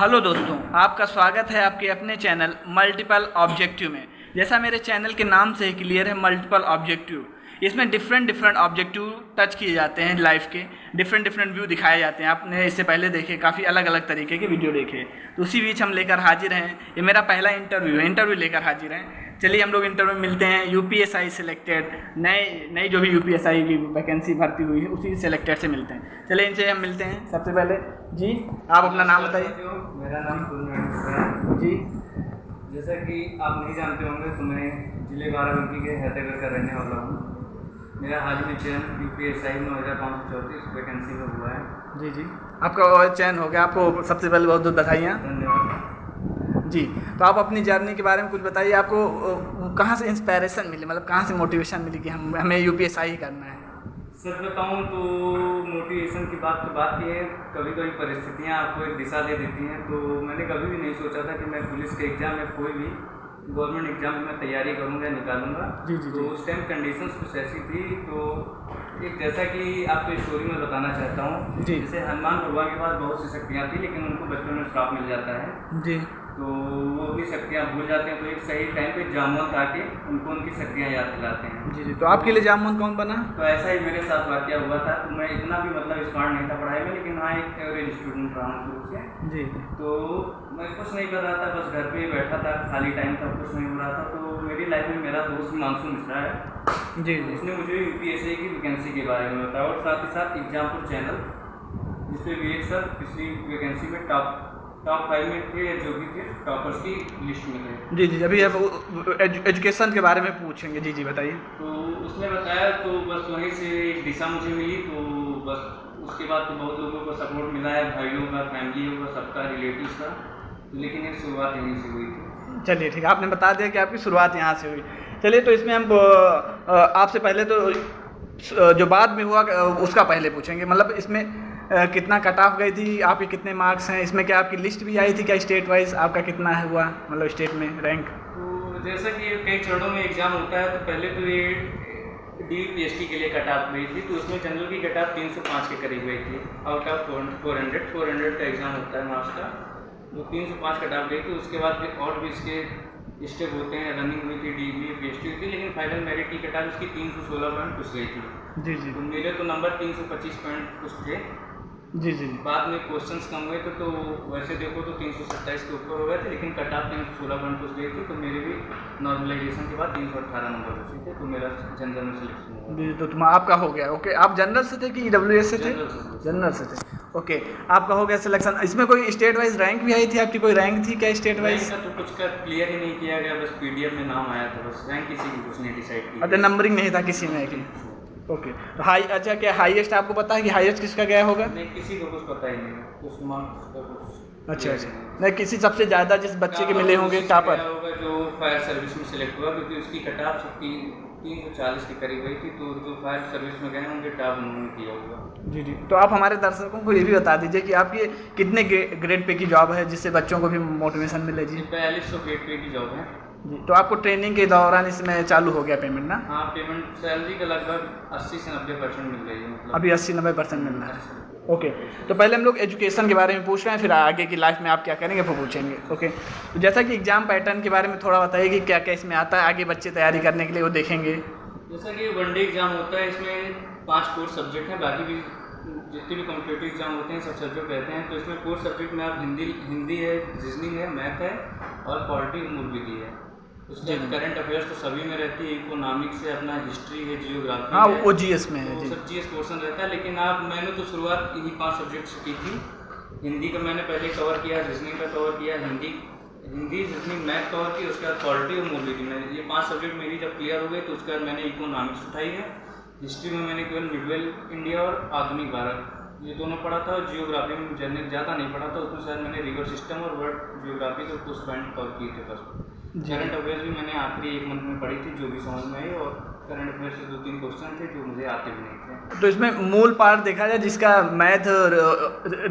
Hello दोस्तों, आपका स्वागत है आपके अपने चैनल मल्टीपल ऑब्जेक्टिव में। जैसा मेरे चैनल के नाम से ही क्लियर है, मल्टीपल ऑब्जेक्टिव। इसमें डिफरेंट ऑब्जेक्टिव टच किए जाते हैं। लाइफ के डिफरेंट व्यू दिखाए जाते हैं। आपने इससे पहले देखे काफ़ी अलग अलग तरीके के वीडियो देखे, तो उसी बीच हम लेकर हाजिर हैं। ये मेरा पहला इंटरव्यू है, इंटरव्यू लेकर हाजिर हैं। चलिए हम लोग इंटरव्यू में मिलते हैं। यूपीएसआई सिलेक्टेड नई जो भी यूपीएसआई की वैकेंसी भर्ती हुई है उसी सिलेक्टेड से मिलते हैं। चलिए इनसे हम मिलते हैं। सबसे पहले जी आप अपना नाम बताइए। मेरा नाम है जी। जैसा कि आप नहीं जानते होंगे तो मैं जिले बाराबंकी के हैदरगढ़ का रहने वाला हूँ। मेरा हाल में चयन यूपीएसआई 9534 वैकेंसी में हुआ है। जी जी, आपका चयन हो गया। आपको सबसे पहले बहुत बहुत बधाइयाँ। धन्यवाद जी। तो आप अपनी जर्नी के बारे में कुछ बताइए। आपको कहाँ से इंस्पायरेशन मिली, मतलब कहाँ से मोटिवेशन मिली कि हमें यूपीएसआई करना है? सच बताऊँ तो मोटिवेशन की बात की है। कभी कभी परिस्थितियाँ आपको एक दिशा दे देती हैं। तो मैंने कभी भी नहीं सोचा था कि मैं पुलिस के एग्ज़ाम में कोई भी गवर्नमेंट एग्जाम में तैयारी करूँगा, निकालूंगा। जी जी तो उस टाइम कंडीशंस कुछ ऐसी थी। तो एक जैसा कि आपको स्टोरी में बताना चाहता हूँ। जैसे हनुमान भगवान के पास बहुत सी शक्तियाँ थी, लेकिन उनको बचपन में श्राप मिल जाता है। जी। तो वो अपनी शक्तियाँ भूल जाते हैं। तो एक सही टाइम पे जामवंत आके उनको उनकी शक्तियाँ याद दिलाते हैं। जी जी। तो आपके लिए जामवंत कौन बना? तो ऐसा ही मेरे साथ वाक़या हुआ था। तो मैं इतना भी स्मार्ट नहीं था पढ़ाई में, लेकिन हाँ एक एवरेज स्टूडेंट रहा हूँ शुरू से। जी। तो मैं कुछ नहीं कर रहा था, बस घर पे ही बैठा था, खाली टाइम था, कुछ नहीं हो रहा था। तो मेरी लाइफ में मेरा दोस्त मानसून मिश्रा है। जी। उसने मुझे यूपीएससी की वैकेंसी के बारे में बताया, और साथ ही साथ एग्जामपुर चैनल जिसपे विवेक सर पिछली वैकेंसी में टॉप 5 में थे, जो भी थे टॉपर्स की लिस्ट में थे। जी जी। अभी अब एजुकेशन के बारे में पूछेंगे। जी जी बताइए। तो उसने बताया, तो बस वहीं से एक दिशा मुझे मिली। तो बस उसके बाद तो बहुत लोगों को सपोर्ट मिला है, भाइयों का, फैमिलियों का, सबका, रिलेटिव्स का। लेकिन एक शुरुआत यहीं से हुई थी। चलिए ठीक है, आपने बता दिया कि आपकी शुरुआत यहाँ से हुई। चलिए तो इसमें हम आपसे पहले तो जो बाद में हुआ उसका पहले पूछेंगे। मतलब इसमें कितना कट ऑफ गई थी, आपके कितने मार्क्स हैं, इसमें क्या आपकी लिस्ट भी आई थी क्या स्टेट वाइज? आपका कितना है हुआ, मतलब स्टेट में रैंक? तो जैसा कि कई चरणों में एग्ज़ाम होता है, तो पहले तो ये DPST के लिए कट ऑफ गई थी। तो उसमें जनरल की कट ऑफ 305 के करीब गई थी। आउट ऑफ 400 का एग्ज़ाम होता है मार्क्स का। तो 305 कट ऑफ गई थी। उसके बाद फिर और भी इसके स्टेप होते हैं। रनिंग हुई थी, DBA हुई थी, लेकिन फाइनल मेरिट की कट ऑफ इसकी 316 पॉइंट कुछ गई थी। जी जी। तो मेरे तो नंबर 325 पॉइंट कुछ थे। जी जी। बाद में क्वेश्चंस कम हुए थे, तो वैसे देखो तो 327 के ऊपर हो गए थे, लेकिन कट ऑफ 316 पॉइंट कुछ गई थी। तो मेरे भी नॉर्मलाइजेशन के बाद 318 नंबर बचे थे। तो मेरा जनरल में सिलेक्शन हुआ। जी। तो आपका हो गया। ओके, आप जनरल से थे कि EWS से थे? जनरल से थे। ओके, आपका हो गया सिलेक्शन। इसमें कोई स्टेट वाइज रैंक भी आई थी आपकी? कोई रैंक थी क्या स्टेट वाइज? तो कुछ का क्लियर ही नहीं किया गया, बस PDF में नाम आया था, बस रैंक किसी की कुछ नहीं डिसाइड की। अच्छा, नंबरिंग नहीं था किसी में कि? ओके। तो अच्छा, क्या हाईएस्ट आपको पता है कि हाईएस्ट किसका गया होगा? नहीं, किसी को कुछ पता ही नहीं, कुछ मार्क्स का कुछ। अच्छा अच्छा। नहीं, किसी सबसे ज़्यादा जिस बच्चे के मिले होंगे टॉपर होगा जो फायर सर्विस में सिलेक्ट हुआ, क्योंकि उसकी कट ऑफ 340 के करीब गई थी। तो जो फायर सर्विस में गए हैं उनके टॉप उन्होंने किया होगा। जी जी। तो आप हमारे दर्शकों को ये भी बता दीजिए कि आपकी कितने ग्रेड पे की जॉब है, जिससे बच्चों को भी मोटिवेशन मिले। जी 4200 ग्रेड पे की जॉब है जी। तो आपको ट्रेनिंग के दौरान इसमें चालू हो गया पेमेंट ना? हाँ, पेमेंट सैलरी का लगभग 80 से 90% मिल रही है। मतलब अभी 80-90% मिल रहा है। ओके। तो पहले हम लोग एजुकेशन के बारे में पूछ रहे हैं, फिर आगे की लाइफ में आप क्या करेंगे वो पूछेंगे। ओके। तो जैसा कि एग्जाम पैटर्न के बारे में थोड़ा बताइए कि क्या क्या इसमें आता है, आगे बच्चे तैयारी करने के लिए वो देखेंगे। जैसा कि वनडे एग्जाम होता है, इसमें 5 कोर सब्जेक्ट हैं। बाकी भी जितने भी कॉम्पिटिटिव एग्जाम होते हैं सब सब्जेक्ट रहते हैं। तो इसमें कोर सब्जेक्ट में आप हिंदी है, रीजनिंग है, मैथ है, और पॉलिटी मूल विधि है। उसके करंट अफेयर्स तो सभी में रहती है। इकोनॉमिक्स है, अपना हिस्ट्री है, जियोग्राफी हाँ, है, वो GS में है। वो जी। सब GS पोर्शन रहता है। लेकिन मैंने तो शुरुआत इन्हीं 5 सब्जेक्ट से की थी। हिंदी का मैंने पहले कवर किया, रीजनिंग का कवर किया, हिंदी रीजनिंग मैथ कवर की, उसके बाद पॉलिटी और मूल विधि में। ये 5 सब्जेक्ट मेरी जब क्लियर हो गए, तो उसके बाद मैंने इकोनॉमिक्स उठाई है। हिस्ट्री में मैंने केवल मिडवेल इंडिया और आधुनिक भारत ये दोनों पढ़ा था। और जियोग्राफी में जनरल ज़्यादा नहीं पढ़ा था, उसमें शायद मैंने रिवर सिस्टम और वर्ल्ड जियोग्राफी के कुछ पॉइंट कवर किए थे बस। करंट अफेयर्स भी मैंने आखिरी 1 मंथ में पढ़ी थी, जो भी समझ में आई। और करंट अफेयर्स से 2-3 क्वेश्चन थे जो मुझे आते भी नहीं थे। तो इसमें मूल पार्ट देखा जाए, जिसका मैथ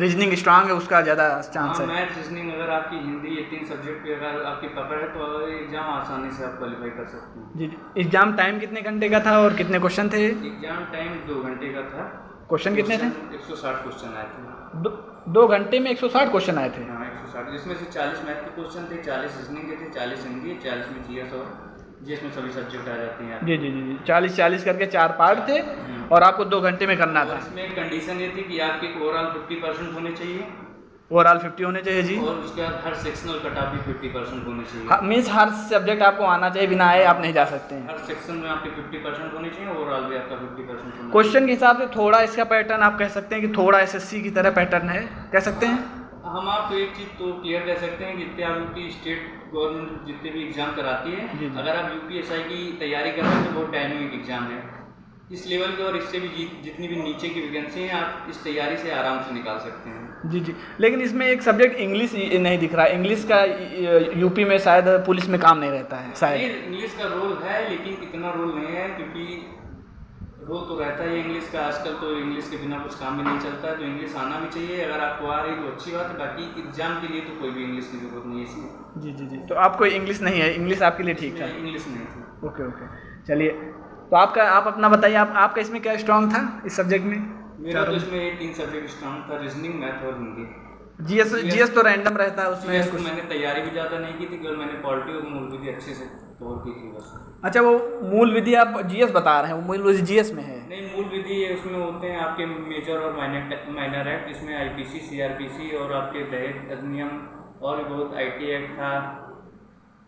रीजनिंग स्ट्रांग है उसका ज़्यादा चांस है। मैथ, रीजनिंग, अगर आपकी हिंदी, ये 3 सब्जेक्ट पे अगर आपकी पकड़ है, तो एग्जाम आसानी से आप क्वालिफाई कर सकते हैं। जी। एग्जाम टाइम कितने घंटे का था और कितने क्वेश्चन थे? एग्जाम टाइम 2 घंटे का था। क्वेश्चन कितने थे? 160 क्वेश्चन आए थे। 2 घंटे में 160 क्वेश्चन आए थे? हाँ, 160 स्टार्ट, जिसमें से 40 मैथ के क्वेश्चन थे, 40 रीजनिंग के थे, 40 हिंदी, 40 में जीएस और जीएस में सभी सब्जेक्ट आ जाते हैं। जी जी जी 40 करके 4 पार्ट थे और आपको 2 घंटे में करना था। इसमें कंडीशन ये थी कि आपके ओवरऑल 50% होने चाहिए, ओवरऑल 50 होने चाहिए जी, और उसके बाद हर सेक्शनल कट ऑफ भी 50% होने चाहिए। मीन्स हर सब्जेक्ट आपको आना चाहिए, बिना आए आप नहीं जा सकते हैं। हर सेक्शन में आपके 50% होने चाहिए, ओवरऑल भी आपका 50% होना क्वेश्चन के हिसाब से थोड़ा इसका पैटर्न आप कह सकते हैं कि थोड़ा एसएससी की तरह पैटर्न है, कह सकते हैं। हम आपको एक चीज़ तो क्लियर कह सकते हैं, जितने आप यूपी स्टेट गवर्नमेंट जितने भी एग्जाम कराती है, अगर आप यूपीएसआई की तैयारी कर रहे हैं तो बहुत डायनेमिक एग्जाम है इस लेवल के, और इससे भी जितनी भी नीचे की वैकेंसी हैं आप इस तैयारी से आराम से निकाल सकते हैं। जी जी, लेकिन इसमें एक सब्जेक्ट इंग्लिश नहीं दिख रहा है। इंग्लिश का यूपी में शायद पुलिस में काम नहीं रहता है शायद। इंग्लिश का रोल है लेकिन इतना रोल नहीं है, क्योंकि रोल तो रहता है इंग्लिश का। आजकल तो इंग्लिश के बिना कुछ काम भी नहीं चलता है, तो इंग्लिश आना भी चाहिए। अगर आपको आ रही तो अच्छी बात है, बाकी एग्जाम के लिए तो कोई भी इंग्लिश की जरूरत नहीं है इसमें। जी जी जी, तो आपको इंग्लिश नहीं है, इंग्लिश आपके लिए ठीक था? इंग्लिश नहीं थी। ओके ओके, चलिए तो आप अपना बताइए, आपका इसमें क्या स्ट्रॉन्ग था इस सब्जेक्ट में? मेरा तो इसमें 3 सब्जेक्ट स्ट्रॉन्ग था, रीजनिंग, मैथ और हिंदी। जीएस तो रैंडम रहता है उसमें कुछ मैंने तैयारी भी ज़्यादा नहीं की थी, केवल मैंने पॉलिटी और मूल विधि अच्छे से कवर की थी बस। अच्छा, वो मूल विधि आप जीएस बता रहे हैं, वो मूल विधि जीएस में है? नहीं, मूल विधि उसमें होते हैं आपके मेजर और माइनर एक्ट, इसमें आईपीसी, सीआरपीसी और आपके दहेज अधिनियम और भी बहुत आईटी एक्ट था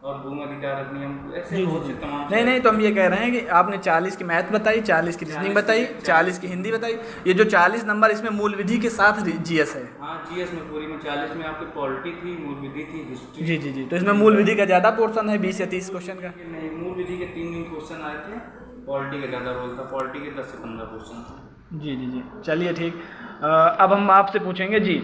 और भूमि अधिकार अधिनियम, ऐसे बहुत से तमाम। नहीं तो हम ये कह रहे हैं कि आपने 40 की मैथ बताई, 40 की रीजनिंग बताई, 40 की हिंदी बताई, ये जो 40 नंबर इसमें मूल विधि के साथ जीएस है? हाँ, जीएस में पूरी में 40 में आपकी पॉलिटी थी, मूल विधि थी, हिस्ट्री। जी जी जी, तो इसमें मूल विधि का ज़्यादा पोर्शन है, 20 या 30 क्वेश्चन का? नहीं, मूल विधि के 3 क्वेश्चन आए थे, पॉलिटी का ज़्यादा रोल था, पॉलिटी के 10 से 15 क्वेश्चन थे। जी जी जी, चलिए ठीक। अब हम आपसे पूछेंगे जी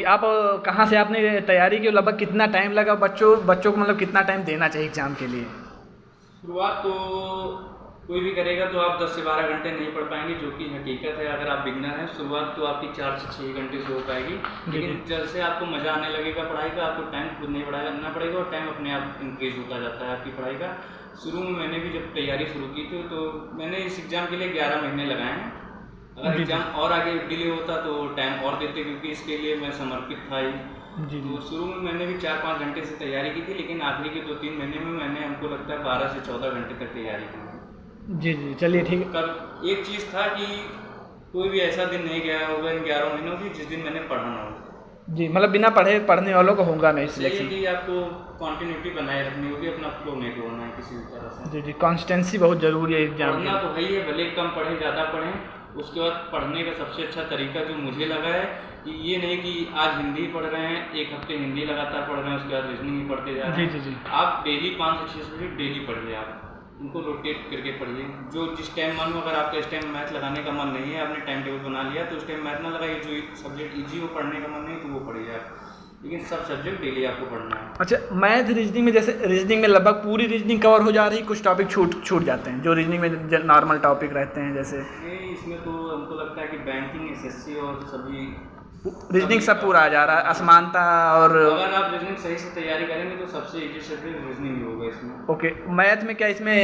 आप कहाँ से आपने तैयारी की, लगभग कितना टाइम लगा बच्चों को, मतलब कितना टाइम देना चाहिए एग्जाम के लिए? शुरुआत तो कोई भी करेगा तो आप 10 से 12 घंटे नहीं पढ़ पाएंगे, जो कि हकीकत है। अगर आप बिगनर हैं, शुरुआत तो आपकी 4 से 6 घंटे से हो पाएगी, लेकिन जैसे आपको मज़ा आने लगेगा पढ़ाई का, आपको टाइम खुद नहीं करना पड़ेगा और टाइम अपने आप इंक्रीज होता जाता है आपकी पढ़ाई का। शुरू में मैंने भी जब तैयारी शुरू की थी तो मैंने इस एग्ज़ाम के लिए 11 महीने लगाए हैं। अगर एग्ज़ाम और आगे डिले होता तो टाइम और देते, क्योंकि इसके लिए मैं समर्पित था ही। तो शुरू में मैंने भी 4-5 घंटे से तैयारी की थी, लेकिन आखिरी के 2-3 महीने में मैंने, हमको लगता है 12 से 14 घंटे तक तैयारी की। जी जी, चलिए ठीक है। कल एक चीज़ था कि कोई भी ऐसा दिन नहीं गया होगा इन 11 महीनों की जिस दिन मैंने पढ़ा ना हो। जी, मतलब बिना पढ़ने वालों को होगा नहीं सिलेक्शन। कि आपको कंटिन्यूटी बनाए रखनी होगी, अपना फ्लो नहीं तोड़ना है किसी भी तरह से। जी जी, कॉन्स्टेंसी बहुत ज़रूरी है एग्जाम में। पढ़ना तो है ही है, भले कम पढ़ें ज़्यादा पढ़ें। उसके बाद पढ़ने का सबसे अच्छा तरीका जो मुझे लगा है कि ये नहीं कि आज हिंदी पढ़ रहे हैं, एक हफ्ते हिंदी लगातार पढ़ रहे हैं, उसके बाद रीजनिंग ही पढ़ते जा रहे हैं। जी जी जी, आप डेली 5 से 6 सब्जेक्ट डेली पढ़िए, आप उनको रोटेट करके पढ़िए। जो जिस टाइम मन हो, अगर आपका इस टाइम मैथ लगाने का मन नहीं है, आपने टाइम टेबल बना लिया तो उस टाइम मैथ ना लगाइए। जो सब्जेक्ट ईजी हो, पढ़ने का मन नहीं तो वो पढ़िए आप, लेकिन सब सब्जेक्ट डेली आपको पढ़ना है। अच्छा, मैथ रीजनिंग में, जैसे रीजनिंग में लगभग पूरी रीजनिंग कवर हो जा रही, कुछ टॉपिक छूट जाते हैं जो रीजनिंग में नॉर्मल टॉपिक रहते हैं जैसे? नहीं, इसमें तो हमको लगता है कि बैंकिंग, एसएससी और सभी रीजनिंग सब पूरा आ जा रहा है, असमानता और। अगर आप रीजनिंग सही से तैयारी करेंगे तो सबसे इजी सब्जेक्ट रीजनिंग ही होगा इसमें। ओके, मैथ में क्या इसमें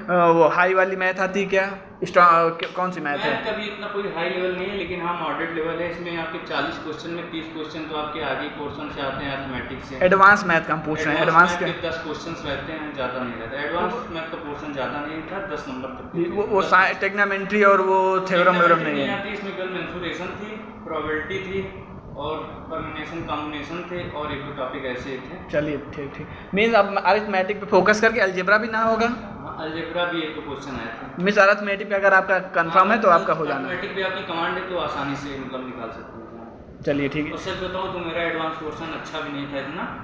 वो हाई वाली मैथ आती है क्या? कौन सी मैथ है? मैथ का भी इतना कोई हाई लेवल नहीं है, लेकिन हाँ मॉडरेट लेवल है। इसमें आपके 40 क्वेश्चन में 30 क्वेश्चन तो आपके आगे पोर्शन से आते हैं, अर्थमेटिक्स से। एडवांस मैथ का हम पूछ रहे हैं, एडवांस के 10 क्वेश्चन रहते हैं, ज़्यादा नहीं रहता। एडवांस मैथ का पोर्शन ज़्यादा नहीं था, 10 नंबर तक। वो टेक्नामेंट्री और वो थ्योरम नहीं आती, इसमें केवल मेंसुरेशन थी, प्रोबेबिलिटी थी और परम्यूटेशन कॉम्बिनेशन थे और 1-2 टॉपिक ऐसे थे। चलिए ठीक। मीन्स अब अरिथमेटिक पे फोकस करके अलजेब्रा भी ना होगा? हाँ, अलजेब्रा भी 1-2 क्वेश्चन आए थे। मीन्स अरिथमेटिक पे अगर आपका कंफर्म है तो आपका हो जाना है। अरिथमेटिक पे आपकी कमांड है तो आसानी से मतलब निकाल सकते हैं। चलिए ठीक है। और सच बताऊँ तो मेरा एडवांस पोर्शन अच्छा भी नहीं था इतना।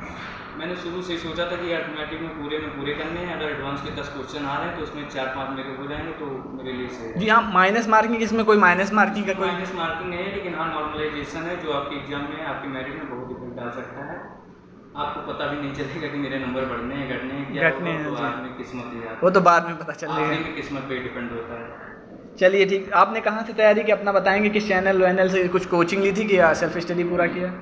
मैंने शुरू से ही सोचा था कि अरिथमेटिक में पूरे करने हैं। अगर एडवांस के 10 क्वेश्चन आ रहे हैं तो उसमें 4-5 मेरे हो जाएंगे तो मेरे लिए सही है। जी हाँ, माइनस मार्किंग, इसमें कोई माइनस मार्किंग का कोई माइनस मार्किंग नहीं है, लेकिन हाँ नॉर्मलाइजेशन है जो आपके एग्जाम में आपके मेरिट में बहुत इफेक्ट डाल सकता है। आपको पता भी नहीं चलेगा कि मेरे नंबर बढ़ने हैं घटने हैं, क्या होगा, तो बाद में किस्मत ही आता है। वो तो बाद में पता चलेगा, आखिर में किस्मत पे डिपेंड होता है। चलिए ठीक। आपने कहाँ से तैयारी की, अपना बताएंगे? किस चैनल से कुछ कोचिंग ली थी कि या सेल्फ स्टडी पूरा किया?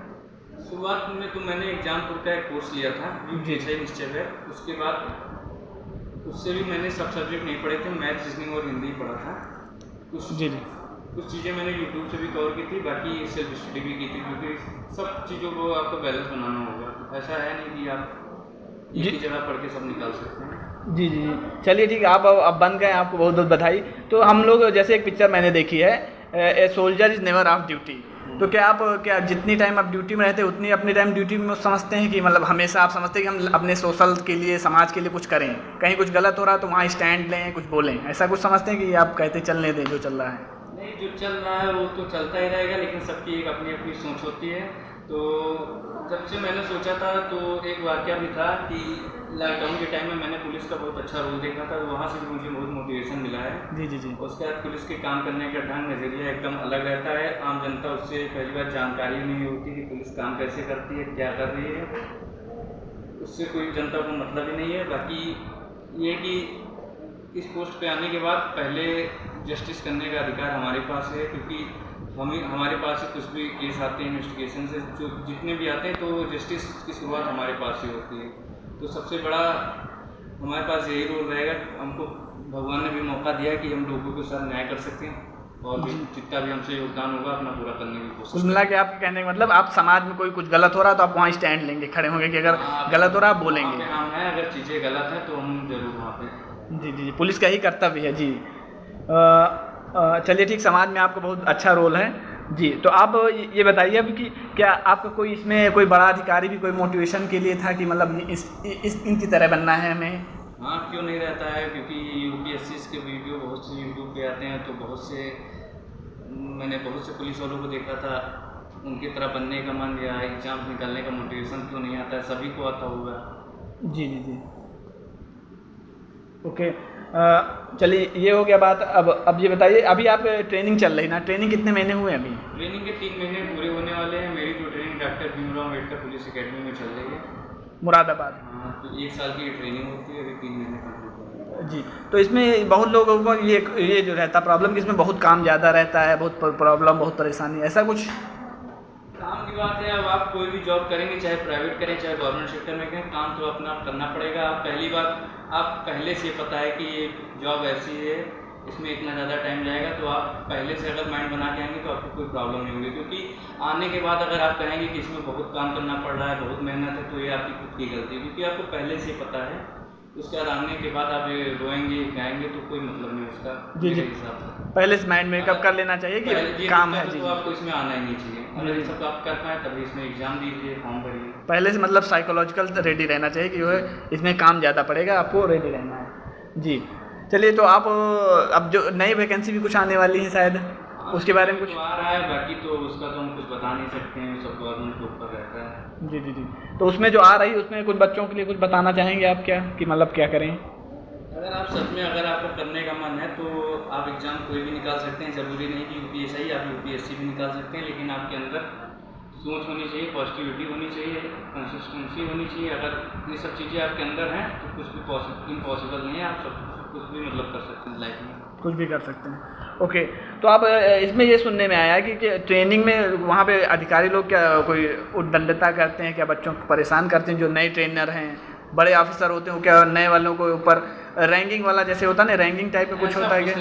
शुरुआत में तो मैंने एग्जामपुर का एक कोर्स लिया था यूपीएसआई निश्चय है। उसके बाद उससे भी मैंने सब सब्जेक्ट नहीं पढ़े थे, मैथ, रीजनिंग और हिंदी पढ़ा था कुछ। जी जी। कुछ चीज़ें मैंने यूट्यूब से भी कवर की थी, बाकी सेल्फ स्टडी भी की थी, क्योंकि सब चीज़ों को आपको बैलेंस बनाना होगा। ऐसा है नहीं कि आप एक ही जगह पढ़ के सब निकाल सकते हैं। जी जी जी, चलिए ठीक है, आप अब बन गए, आपको बहुत बहुत बधाई। तो हम लोग जैसे एक पिक्चर मैंने देखी है, a soldier is never of duty. तो क्या आप क्या जितनी टाइम आप ड्यूटी में रहते हैं उतनी अपनी टाइम ड्यूटी में समझते हैं कि मतलब हमेशा आप समझते हैं कि हम अपने सोशल के लिए, समाज के लिए कुछ करें, कहीं कुछ गलत हो रहा है तो वहाँ स्टैंड लें, कुछ बोलें, ऐसा कुछ समझते हैं कि आप कहते चलने दें जो चल रहा है? नहीं, जो चल रहा है वो तो चलता ही रहेगा, लेकिन सबकी एक अपनी अपनी सोच होती है। तो जब से मैंने सोचा था तो एक वाक़या भी था कि लॉकडाउन के टाइम में मैंने पुलिस का बहुत अच्छा रोल देखा था, वहाँ से भी मुझे बहुत मोटिवेशन मिला है। जी जी जी। उसके बाद पुलिस के काम करने का ढंग, नज़रिया एकदम अलग रहता है। आम जनता उससे पहली बार जानकारी नहीं होती कि पुलिस काम कैसे करती है, क्या कर रही है, उससे कोई जनता को मतलब ही नहीं है। बाकी ये कि इस पोस्ट पे आने के बाद पहले जस्टिस करने का अधिकार हमारे पास है, क्योंकि हमारे पास से कुछ भी केस आते हैं इन्वेस्टिगेशन से, जो जितने भी आते हैं तो जस्टिस की शुरुआत हमारे पास से होती है। तो सबसे बड़ा हमारे पास यही रोल रहेगा। हमको भगवान ने भी मौका दिया कि हम लोगों के साथ न्याय कर सकते हैं और भी जितना भी हमसे योगदान होगा अपना पूरा करने की कोशिश। कुल मिला के आपके कहने का मतलब आप समाज में कोई कुछ गलत हो रहा है तो आप वहाँ स्टैंड लेंगे, खड़े होंगे कि अगर गलत हो रहा है आप बोलेंगे। हम हैं, अगर चीज़ें गलत हैं तो हम जरूर वहाँ पे। जी जी जी, पुलिस का ही कर्तव्य है जी। चलिए ठीक, समाज में आपका बहुत अच्छा रोल है जी। तो आप ये बताइए अब कि क्या आपका कोई इसमें कोई बड़ा अधिकारी भी कोई मोटिवेशन के लिए था कि मतलब इनकी तरह बनना है हमें? हाँ, क्यों नहीं रहता है, क्योंकि UPSC के वीडियो बहुत से यूट्यूब पे आते हैं, तो मैंने बहुत से पुलिस वालों को देखा था, उनकी तरह बनने का मन या एग्ज़ाम निकालने का मोटिवेशन क्यों नहीं आता है, सभी को आता होगा। जी जी जी, ओके। चलिए ये हो गया बात। अब ये बताइए, अभी आप ट्रेनिंग चल रही ना, ट्रेनिंग कितने महीने हुए अभी? ट्रेनिंग के 3 महीने पूरे होने वाले हैं। मेरी जो training doctor Bhimrao Ambedkar police academy में चल रही है, मुरादाबाद। हाँ, तो 1 साल की ट्रेनिंग होती है, अभी 3 महीने कंप्लीट हो गए। जी, तो इसमें बहुत लोगों को ये जो रहता प्रॉब्लम कि इसमें बहुत काम ज़्यादा रहता है, बहुत प्रॉब्लम, बहुत परेशानी, ऐसा कुछ? काम की बात है, अब आप कोई भी जॉब करेंगे, चाहे प्राइवेट करें चाहे गवर्नमेंट सेक्टर में करें, काम तो अपना करना पड़ेगा। आप पहली बात, आप पहले से पता है कि ये जॉब ऐसी है, इसमें इतना ज़्यादा टाइम जाएगा, तो आप पहले से अगर माइंड बना के आएंगे तो आपको कोई प्रॉब्लम नहीं होगी। क्योंकि आने के बाद अगर आप कहेंगे कि इसमें बहुत काम करना पड़ रहा है, बहुत मेहनत है, तो ये आपकी खुद की गलती है, क्योंकि आपको पहले से पता है। उसके बाद आने के बाद आप ये रोएंगे गाएंगे तो कोई मतलब नहीं उसका। जी जी, हिसाब से पहले से माइंड मेकअप कर लेना चाहिए कि काम है जी। तो आपको इसमें आना ही नहीं चाहिए। अगर ये सब आप कर पाए तभी इसमें एग्जाम दीजिए, फॉर्म भरिए। पहले से मतलब साइकोलॉजिकल रेडी रहना चाहिए कि जो है इसमें काम ज़्यादा पड़ेगा, आपको रेडी रहना है जी। चलिए, तो आप अब जो नई वैकेंसी भी कुछ आने वाली है शायद, उसके बारे में कुछ आ रहा है, बाकी तो उसका तो हम कुछ बता नहीं सकते हैं, सब गवर्नमेंट के ऊपर रहता है। जी जी जी। तो उसमें जो आ रही है उसमें कुछ बच्चों के लिए कुछ बताना चाहेंगे आप, क्या कि मतलब क्या करें? अगर आप सच में अगर आपको करने का मन है तो आप एग्ज़ाम कोई भी निकाल सकते हैं, ज़रूरी नहीं कि UPSC, आप UPSC भी निकाल सकते हैं, लेकिन आपके अंदर सोच होनी चाहिए, पॉजिटिविटी होनी चाहिए, कंसिस्टेंसी होनी चाहिए। अगर ये सब चीज़ें आपके अंदर हैं तो कुछ भी इम्पॉसिबल नहीं है, आप सब कुछ भी मतलब कर सकते हैं लाइफ में, कुछ भी कर सकते हैं। ओके, तो आप इसमें ये सुनने में आया कि ट्रेनिंग में वहाँ पे अधिकारी लोग क्या कोई उद्दंडता करते हैं, क्या बच्चों को परेशान करते हैं? जो नए ट्रेनर हैं, बड़े ऑफिसर होते हैं, वो क्या नए वालों को ऊपर रैंकिंग वाला जैसे होता है ना, रैंकिंग टाइप का कुछ होता है क्या?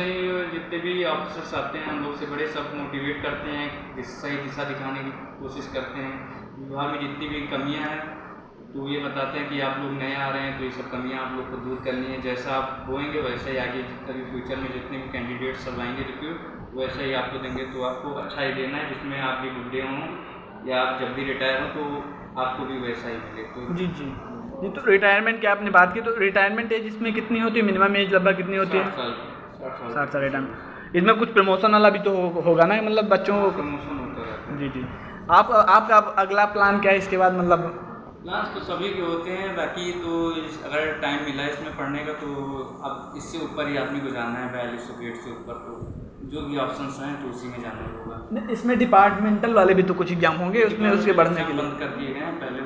जितने भी ऑफिसर्स आते हैं हम लोग से बड़े, सब मोटिवेट करते हैं, सही दिशा दिखाने की कोशिश करते हैं। विभाग में जितनी भी कमियां हैं तो ये बताते हैं कि आप लोग नए आ रहे हैं तो ये सब कमियां आप लोग को दूर करनी है। जैसा आप बोएंगे वैसे ही आगे कभी फ्यूचर में जितने भी कैंडिडेट सब आएंगे रिक्रूट, वैसे ही आपको देंगे। तो आपको अच्छा ही देना है, जिसमें आप भी बुढ़े हों या आप जब भी रिटायर हों तो आपको भी वैसा ही मिले। तो जी जी जी। तो रिटायरमेंट की आपने बात की, तो रिटायरमेंट एज इसमें कितनी होती है? मिनिमम एज लगभग कितनी होती है? 60 साल रिटायरमेंट। इसमें कुछ प्रमोशन वाला भी तो होगा ना, मतलब बच्चों को प्रमोशन होता है? जी जी। आपका अगला प्लान क्या है इसके बाद? मतलब प्लान्स तो सभी के होते हैं, बाकी तो अगर टाइम मिला इसमें पढ़ने का तो अब इससे ऊपर ही आदमी को जाना है, 4200 ग्रेड से ऊपर, तो जो भी ऑप्शंस हैं तो उसी में जाना होगा। इसमें डिपार्टमेंटल वाले भी तो कुछ एग्जाम होंगे उसमें, उसके बढ़ने के लिए बंद कर दिए गए हैं, पहले